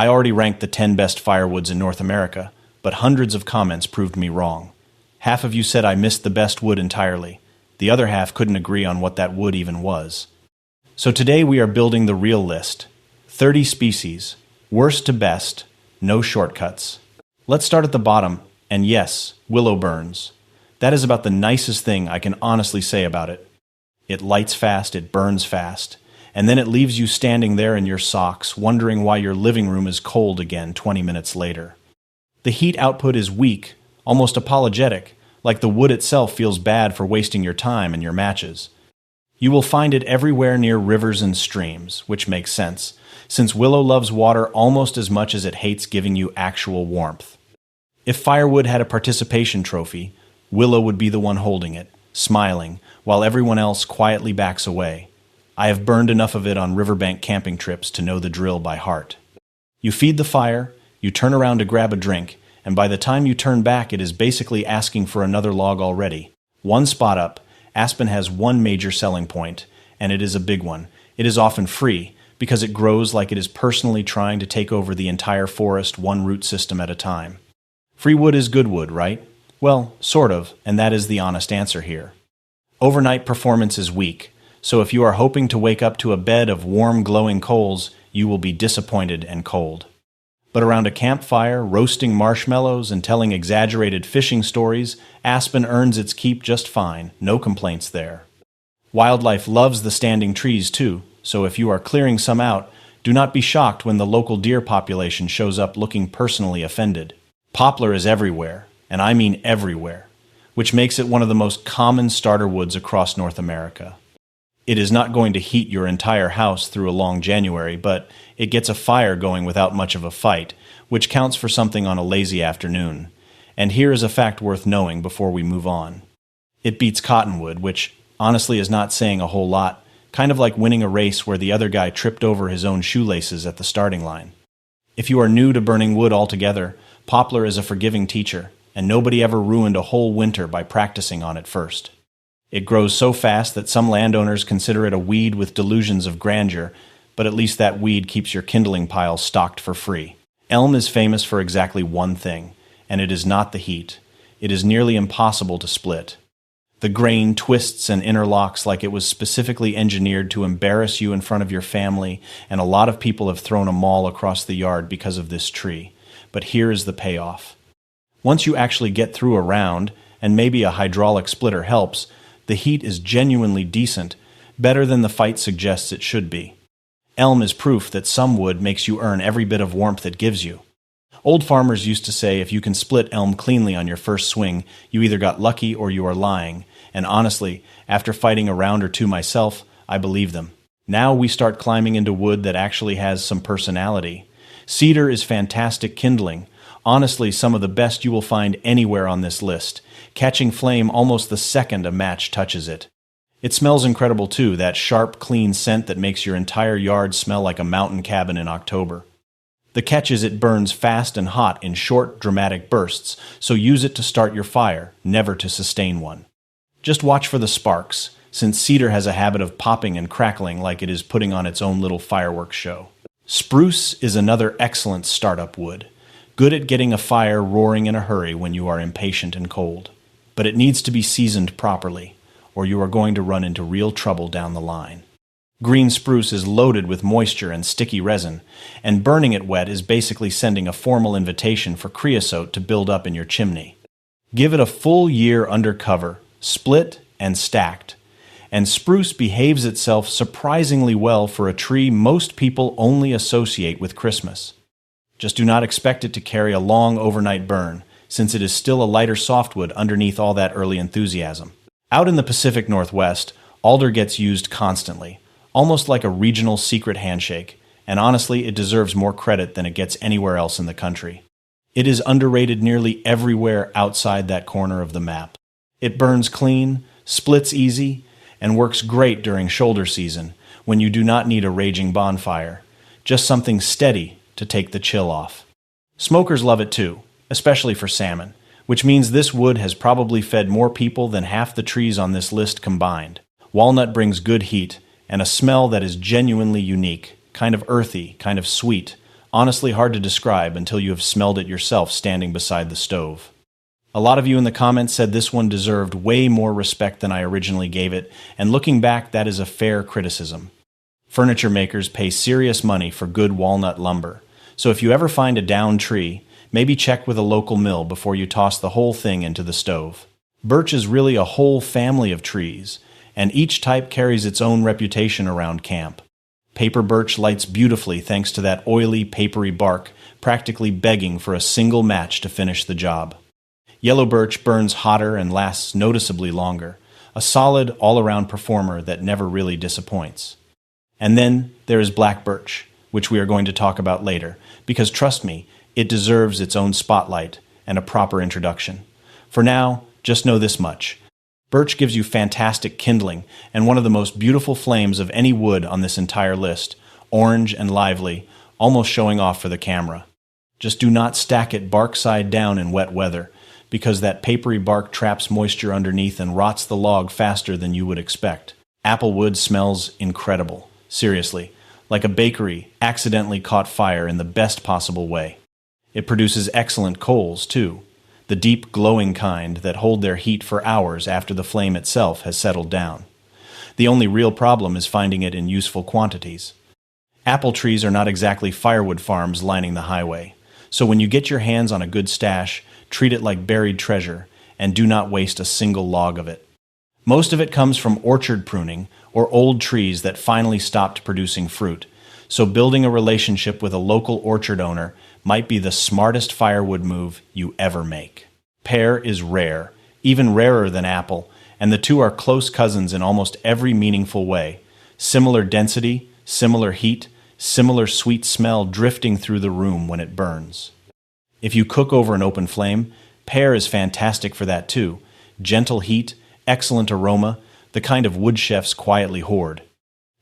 I already ranked the 10 best firewoods in North America, but hundreds of comments proved me wrong. Half of you said I missed the best wood entirely. The other half couldn't agree on what that wood even was. So today we are building the real list. 30 species, worst to best, no shortcuts. Let's start at the bottom, and yes, willow burns. That is about the nicest thing I can honestly say about it. It lights fast, it burns fast, and then it leaves you standing there in your socks, wondering why your living room is cold again 20 minutes later. The heat output is weak, almost apologetic, like the wood itself feels bad for wasting your time and your matches. You will find it everywhere near rivers and streams, which makes sense, since willow loves water almost as much as it hates giving you actual warmth. If firewood had a participation trophy, willow would be the one holding it, smiling, while everyone else quietly backs away. I have burned enough of it on riverbank camping trips to know the drill by heart. You feed the fire, you turn around to grab a drink, and by the time you turn back it is basically asking for another log already. One spot up, aspen has one major selling point, and it is a big one. It is often free, because it grows like it is personally trying to take over the entire forest one root system at a time. Free wood is good wood, right? Well, sort of, and that is the honest answer here. Overnight performance is weak, so if you are hoping to wake up to a bed of warm glowing coals, you will be disappointed and cold. But around a campfire, roasting marshmallows and telling exaggerated fishing stories, aspen earns its keep just fine, no complaints there. Wildlife loves the standing trees too, so if you are clearing some out, do not be shocked when the local deer population shows up looking personally offended. Poplar is everywhere, and I mean everywhere, which makes it one of the most common starter woods across North America. It is not going to heat your entire house through a long January, but it gets a fire going without much of a fight, which counts for something on a lazy afternoon. And here is a fact worth knowing before we move on. It beats cottonwood, which honestly is not saying a whole lot, kind of like winning a race where the other guy tripped over his own shoelaces at the starting line. If you are new to burning wood altogether, poplar is a forgiving teacher, and nobody ever ruined a whole winter by practicing on it first. It grows so fast that some landowners consider it a weed with delusions of grandeur, but at least that weed keeps your kindling pile stocked for free. Elm is famous for exactly one thing, and it is not the heat. It is nearly impossible to split. The grain twists and interlocks like it was specifically engineered to embarrass you in front of your family, and a lot of people have thrown a mall across the yard because of this tree. But here is the payoff. Once you actually get through a round, and maybe a hydraulic splitter helps, the heat is genuinely decent, better than the fight suggests it should be. Elm is proof that some wood makes you earn every bit of warmth it gives you. Old farmers used to say if you can split elm cleanly on your first swing, you either got lucky or you are lying, and honestly, after fighting a round or two myself, I believe them. Now we start climbing into wood that actually has some personality. Cedar is fantastic kindling, honestly some of the best you will find anywhere on this list, catching flame almost the second a match touches it. It smells incredible too, that sharp, clean scent that makes your entire yard smell like a mountain cabin in October. The catch is it burns fast and hot in short, dramatic bursts, so use it to start your fire, never to sustain one. Just watch for the sparks, since cedar has a habit of popping and crackling like it is putting on its own little fireworks show. Spruce is another excellent startup wood, good at getting a fire roaring in a hurry when you are impatient and cold. But it needs to be seasoned properly, or you are going to run into real trouble down the line. Green spruce is loaded with moisture and sticky resin, and burning it wet is basically sending a formal invitation for creosote to build up in your chimney. Give it a full year under cover, split and stacked, and spruce behaves itself surprisingly well for a tree most people only associate with Christmas. Just do not expect it to carry a long overnight burn, since it is still a lighter softwood underneath all that early enthusiasm. Out in the Pacific Northwest, alder gets used constantly, almost like a regional secret handshake, and honestly, it deserves more credit than it gets anywhere else in the country. It is underrated nearly everywhere outside that corner of the map. It burns clean, splits easy, and works great during shoulder season, when you do not need a raging bonfire, just something steady to take the chill off. Smokers love it too, especially for salmon, which means this wood has probably fed more people than half the trees on this list combined. Walnut brings good heat, and a smell that is genuinely unique, kind of earthy, kind of sweet, Honestly hard to describe until you have smelled it yourself standing beside the stove. A lot of you in the comments said this one deserved way more respect than I originally gave it, and looking back, that is a fair criticism. Furniture makers pay serious money for good walnut lumber, so if you ever find a downed tree, maybe check with a local mill before you toss the whole thing into the stove. Birch is really a whole family of trees, and each type carries its own reputation around camp. Paper birch lights beautifully thanks to that oily, papery bark, practically begging for a single match to finish the job. Yellow birch burns hotter and lasts noticeably longer, a solid, all-around performer that never really disappoints. And then there is black birch, which we are going to talk about later, because trust me, it deserves its own spotlight and a proper introduction. For now, just know this much. Birch gives you fantastic kindling and one of the most beautiful flames of any wood on this entire list, orange and lively, almost showing off for the camera. Just do not stack it bark side down in wet weather, because that papery bark traps moisture underneath and rots the log faster than you would expect. Apple wood smells incredible. Seriously, like a bakery accidentally caught fire in the best possible way. It produces excellent coals, too, the deep glowing kind that hold their heat for hours after the flame itself has settled down. The only real problem is finding it in useful quantities. Apple trees are not exactly firewood farms lining the highway, so when you get your hands on a good stash, treat it like buried treasure, and do not waste a single log of it. Most of it comes from orchard pruning or old trees that finally stopped producing fruit, so building a relationship with a local orchard owner might be the smartest firewood move you ever make. Pear is rare, even rarer than apple, and the two are close cousins in almost every meaningful way. Similar density, similar heat, similar sweet smell drifting through the room when it burns. If you cook over an open flame, pear is fantastic for that too. Gentle heat, excellent aroma, the kind of wood chefs quietly hoard.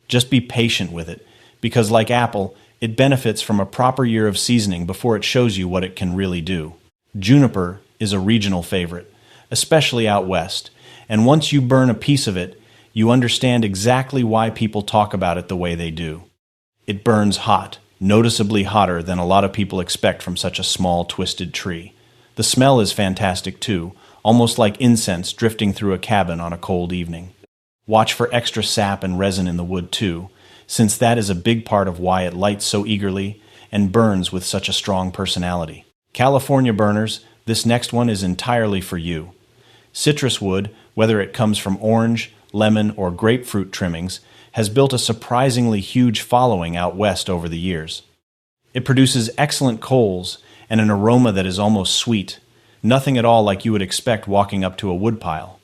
Just be patient with it, because like apple, it benefits from a proper year of seasoning before it shows you what it can really do. Juniper is a regional favorite, especially out west, and once you burn a piece of it, you understand exactly why people talk about it the way they do. It burns hot, noticeably hotter than a lot of people expect from such a small, twisted tree. The smell is fantastic too, almost like incense drifting through a cabin on a cold evening. Watch for extra sap and resin in the wood too, since that is a big part of why it lights so eagerly and burns with such a strong personality. California burners, this next one is entirely for you. Citrus wood, whether it comes from orange, lemon, or grapefruit trimmings, has built a surprisingly huge following out west over the years. It produces excellent coals and an aroma that is almost sweet, nothing at all like you would expect walking up to a woodpile.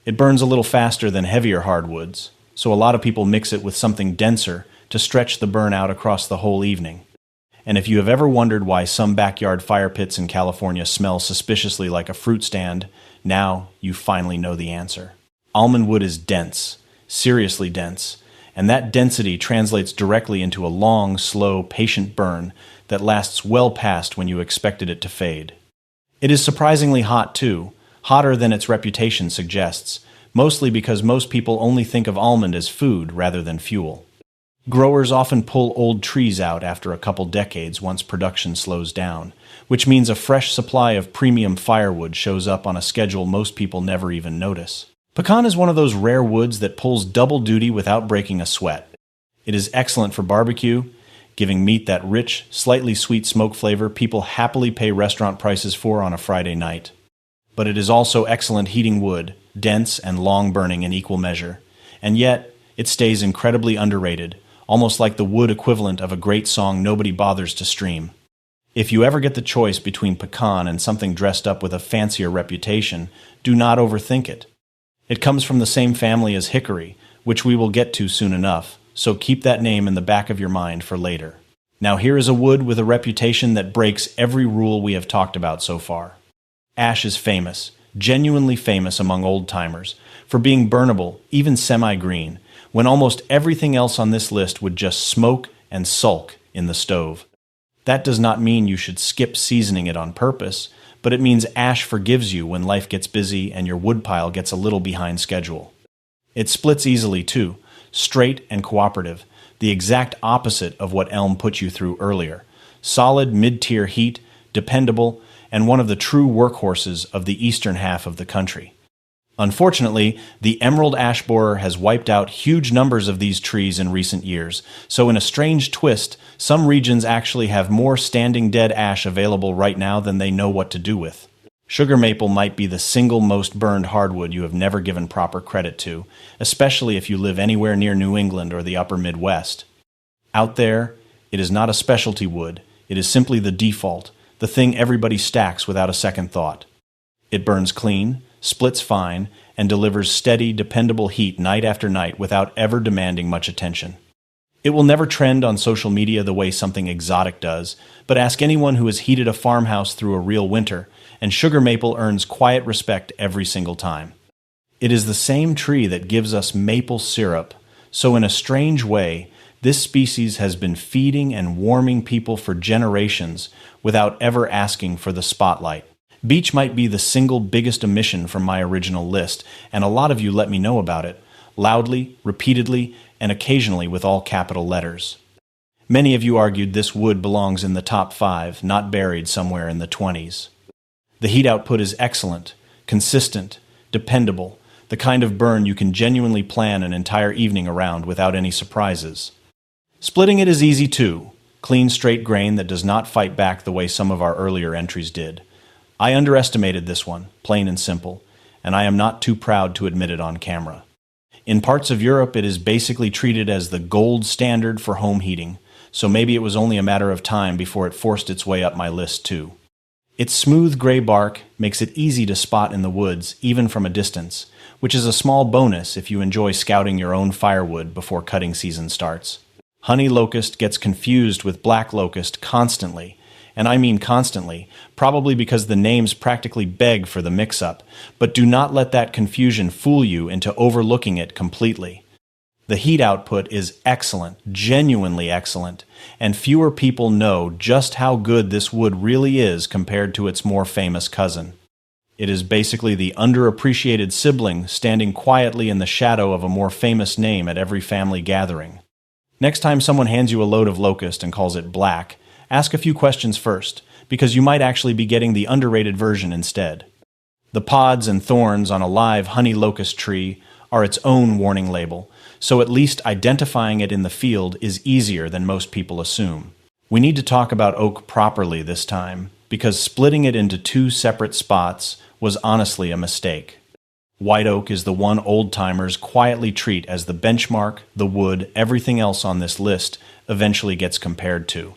It burns a little faster than heavier hardwoods, so a lot of people mix it with something denser to stretch the burn out across the whole evening. And if you have ever wondered why some backyard fire pits in California smell suspiciously like a fruit stand, now you finally know the answer. Almond wood is dense, seriously dense, and that density translates directly into a long, slow, patient burn that lasts well past when you expected it to fade. It is surprisingly hot too, hotter than its reputation suggests, mostly because most people only think of almond as food rather than fuel. Growers often pull old trees out after a couple decades once production slows down, which means a fresh supply of premium firewood shows up on a schedule most people never even notice. Pecan is one of those rare woods that pulls double duty without breaking a sweat. It is excellent for barbecue, giving meat that rich, slightly sweet smoke flavor people happily pay restaurant prices for on a Friday night. But it is also excellent heating wood, dense and long-burning in equal measure, and yet it stays incredibly underrated, almost like the wood equivalent of a great song nobody bothers to stream. If you ever get the choice between pecan and something dressed up with a fancier reputation, do not overthink it. It comes from the same family as hickory, which we will get to soon enough, so keep that name in the back of your mind for later. Now here is a wood with a reputation that breaks every rule we have talked about so far. Ash is famous, genuinely famous among old-timers, for being burnable, even semi-green, when almost everything else on this list would just smoke and sulk in the stove. That does not mean you should skip seasoning it on purpose, but it means ash forgives you when life gets busy and your woodpile gets a little behind schedule. It splits easily too, straight and cooperative, the exact opposite of what elm put you through earlier, Solid mid-tier heat, dependable, and one of the true workhorses of the eastern half of the country. Unfortunately, the emerald ash borer has wiped out huge numbers of these trees in recent years, so in a strange twist, some regions actually have more standing dead ash available right now than they know what to do with. Sugar maple might be the single most burned hardwood you have never given proper credit to, especially if you live anywhere near New England or the upper Midwest. Out there, it is not a specialty wood, it is simply the default, the thing everybody stacks without a second thought. It burns clean, splits fine, and delivers steady, dependable heat night after night without ever demanding much attention. It will never trend on social media the way something exotic does, but ask anyone who has heated a farmhouse through a real winter, and sugar maple earns quiet respect every single time. It is the same tree that gives us maple syrup, so in a strange way, this species has been feeding and warming people for generations without ever asking for the spotlight. Beech might be the single biggest omission from my original list, and a lot of you let me know about it, loudly, repeatedly, and occasionally with all capital letters. Many of you argued this wood belongs in the top 5, not buried somewhere in the 20s. The heat output is excellent, consistent, dependable, the kind of burn you can genuinely plan an entire evening around without any surprises. Splitting it is easy too, clean straight grain that does not fight back the way some of our earlier entries did. I underestimated this one, plain and simple, and I am not too proud to admit it on camera. In parts of Europe, it is basically treated as the gold standard for home heating, so maybe it was only a matter of time before it forced its way up my list too. Its smooth gray bark makes it easy to spot in the woods, even from a distance, which is a small bonus if you enjoy scouting your own firewood before cutting season starts. Honey locust gets confused with black locust constantly, and I mean constantly, probably because the names practically beg for the mix-up, but do not let that confusion fool you into overlooking it completely. The heat output is excellent, genuinely excellent, and fewer people know just how good this wood really is compared to its more famous cousin. It is basically the underappreciated sibling standing quietly in the shadow of a more famous name at every family gathering. Next time someone hands you a load of locust and calls it black, ask a few questions first, because you might actually be getting the underrated version instead. The pods and thorns on a live honey locust tree are its own warning label, so at least identifying it in the field is easier than most people assume. We need to talk about oak properly this time, because splitting it into 2 separate spots was honestly a mistake. White oak is the one old-timers quietly treat as the benchmark, the wood, everything else on this list eventually gets compared to.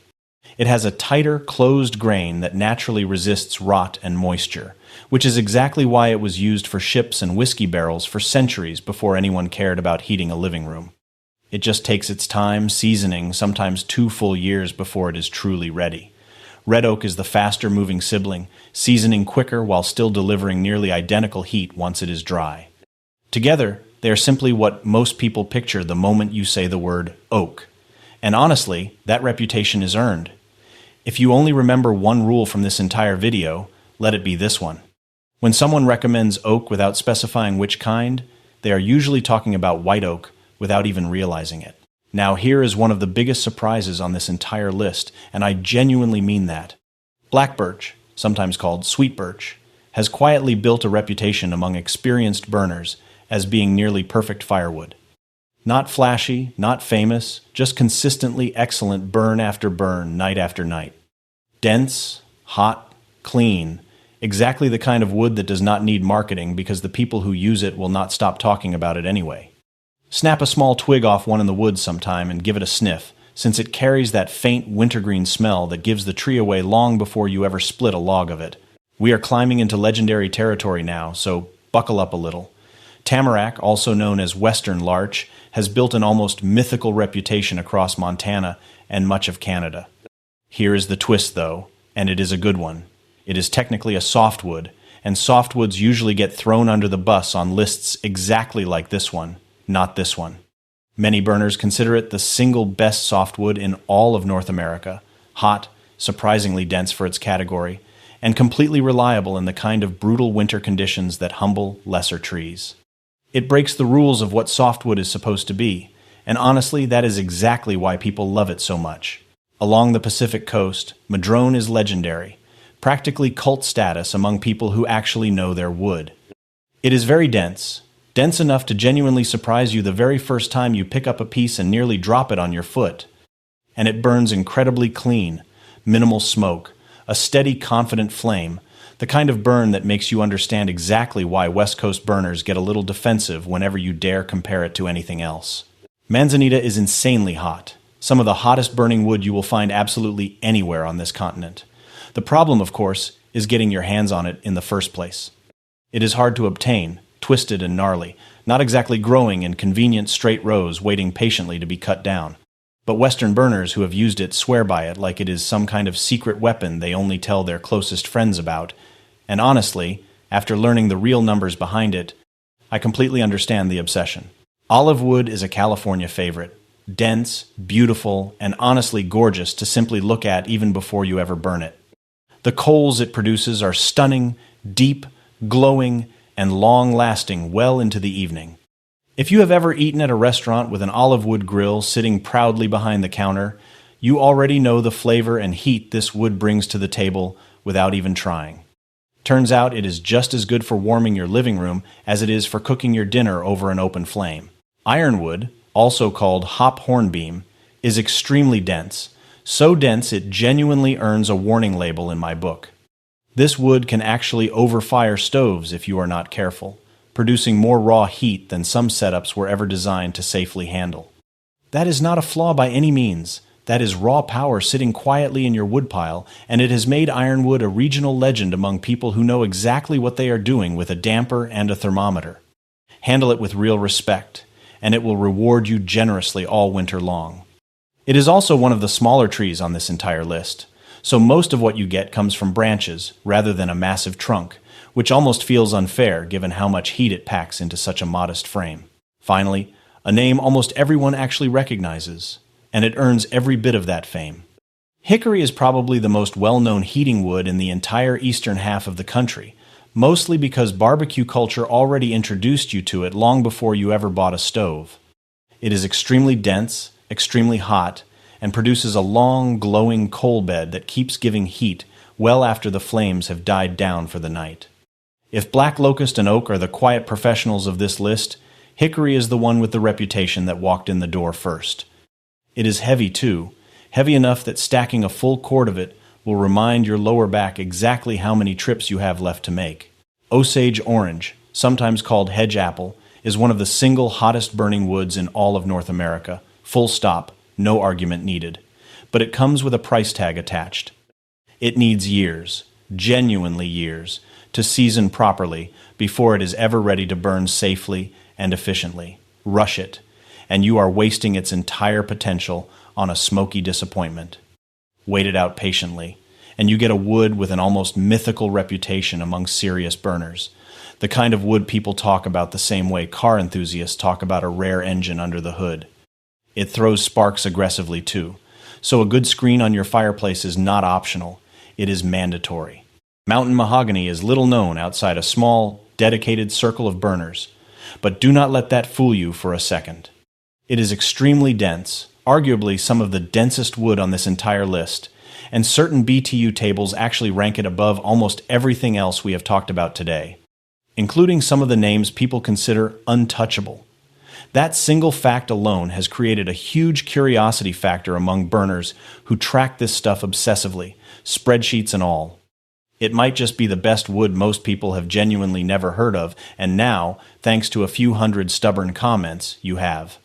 It has a tighter, closed grain that naturally resists rot and moisture, which is exactly why it was used for ships and whiskey barrels for centuries before anyone cared about heating a living room. It just takes its time, seasoning, sometimes 2 full years before it is truly ready. Red oak is the faster-moving sibling, seasoning quicker while still delivering nearly identical heat once it is dry. Together, they are simply what most people picture the moment you say the word oak. And honestly, that reputation is earned. If you only remember one rule from this entire video, let it be this one. When someone recommends oak without specifying which kind, they are usually talking about white oak without even realizing it. Now here is one of the biggest surprises on this entire list, and I genuinely mean that. Black birch, sometimes called sweet birch, has quietly built a reputation among experienced burners as being nearly perfect firewood. Not flashy, not famous, just consistently excellent burn after burn, night after night. Dense, hot, clean, exactly the kind of wood that does not need marketing because the people who use it will not stop talking about it anyway. Snap a small twig off one in the woods sometime and give it a sniff, since it carries that faint wintergreen smell that gives the tree away long before you ever split a log of it. We are climbing into legendary territory now, so buckle up a little. Tamarack, also known as Western Larch, has built an almost mythical reputation across Montana and much of Canada. Here is the twist, though, and it is a good one. It is technically a softwood, and softwoods usually get thrown under the bus on lists exactly like this one, not this one. Many burners consider it the single best softwood in all of North America, hot, surprisingly dense for its category, and completely reliable in the kind of brutal winter conditions that humble lesser trees. It breaks the rules of what softwood is supposed to be, and honestly, that is exactly why people love it so much. Along the Pacific coast, madrone is legendary, practically cult status among people who actually know their wood. It is very dense, dense enough to genuinely surprise you the very first time you pick up a piece and nearly drop it on your foot. And it burns incredibly clean, minimal smoke, a steady, confident flame, the kind of burn that makes you understand exactly why West Coast burners get a little defensive whenever you dare compare it to anything else. Manzanita is insanely hot, some of the hottest burning wood you will find absolutely anywhere on this continent. The problem, of course, is getting your hands on it in the first place. It is hard to obtain, twisted and gnarly, not exactly growing in convenient straight rows waiting patiently to be cut down. But Western burners who have used it swear by it like it is some kind of secret weapon they only tell their closest friends about. And honestly, after learning the real numbers behind it, I completely understand the obsession. Olive wood is a California favorite. Dense, beautiful, and honestly gorgeous to simply look at even before you ever burn it. The coals it produces are stunning, deep, glowing, and long-lasting well into the evening. If you have ever eaten at a restaurant with an olive wood grill sitting proudly behind the counter, you already know the flavor and heat this wood brings to the table without even trying. Turns out it is just as good for warming your living room as it is for cooking your dinner over an open flame. Ironwood, also called hop hornbeam, is extremely dense, so dense it genuinely earns a warning label in my book. This wood can actually overfire stoves if you are not careful, producing more raw heat than some setups were ever designed to safely handle. That is not a flaw by any means. That is raw power sitting quietly in your woodpile, and it has made ironwood a regional legend among people who know exactly what they are doing with a damper and a thermometer. Handle it with real respect, and it will reward you generously all winter long. It is also one of the smaller trees on this entire list, so most of what you get comes from branches rather than a massive trunk, which almost feels unfair given how much heat it packs into such a modest frame. Finally, a name almost everyone actually recognizes, and it earns every bit of that fame. Hickory is probably the most well-known heating wood in the entire eastern half of the country, mostly because barbecue culture already introduced you to it long before you ever bought a stove. It is extremely dense, extremely hot, and produces a long, glowing coal bed that keeps giving heat well after the flames have died down for the night. If black locust and oak are the quiet professionals of this list, hickory is the one with the reputation that walked in the door first. It is heavy, too, heavy enough that stacking a full cord of it will remind your lower back exactly how many trips you have left to make. Osage orange, sometimes called hedge apple, is one of the single hottest burning woods in all of North America. Full stop, no argument needed. But it comes with a price tag attached. It needs years, genuinely years, to season properly before it is ever ready to burn safely and efficiently. Rush it, and you are wasting its entire potential on a smoky disappointment. Wait it out patiently, and you get a wood with an almost mythical reputation among serious burners, the kind of wood people talk about the same way car enthusiasts talk about a rare engine under the hood. It throws sparks aggressively too, so a good screen on your fireplace is not optional, it is mandatory. Mountain mahogany is little known outside a small, dedicated circle of burners, but do not let that fool you for a second. It is extremely dense, arguably some of the densest wood on this entire list, and certain BTU tables actually rank it above almost everything else we have talked about today, including some of the names people consider untouchable. That single fact alone has created a huge curiosity factor among burners who track this stuff obsessively, spreadsheets and all. It might just be the best wood most people have genuinely never heard of, and now, thanks to a few hundred stubborn comments, you have.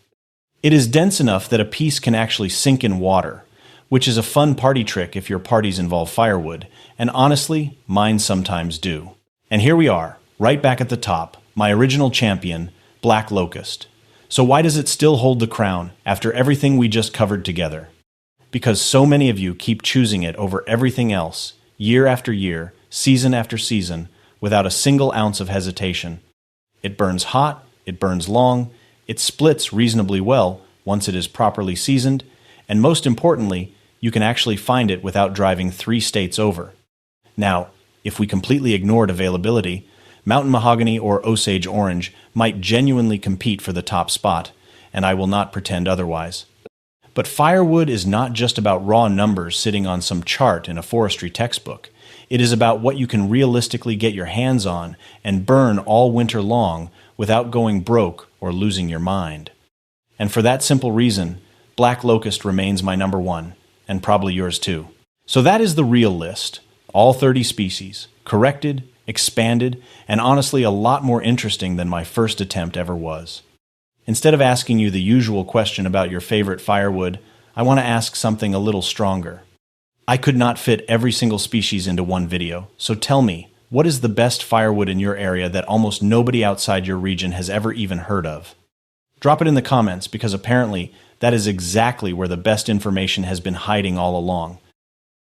It is dense enough that a piece can actually sink in water, which is a fun party trick if your parties involve firewood, and honestly, mine sometimes do. And here we are, right back at the top, my original champion, black locust. So why does it still hold the crown after everything we just covered together? Because so many of you keep choosing it over everything else, year after year, season after season, without a single ounce of hesitation. It burns hot, it burns long, it splits reasonably well once it is properly seasoned, and most importantly, you can actually find it without driving 3 states over. Now, if we completely ignored availability, mountain mahogany or Osage orange might genuinely compete for the top spot, and I will not pretend otherwise. But firewood is not just about raw numbers sitting on some chart in a forestry textbook. It is about what you can realistically get your hands on and burn all winter long without going broke or losing your mind. And for that simple reason, black locust remains my number one, and probably yours too. So that is the real list. All 30 species, corrected, expanded, and honestly a lot more interesting than my first attempt ever was. Instead of asking you the usual question about your favorite firewood, I want to ask something a little stronger. I could not fit every single species into one video, so tell me, what is the best firewood in your area that almost nobody outside your region has ever even heard of? Drop it in the comments because apparently that is exactly where the best information has been hiding all along.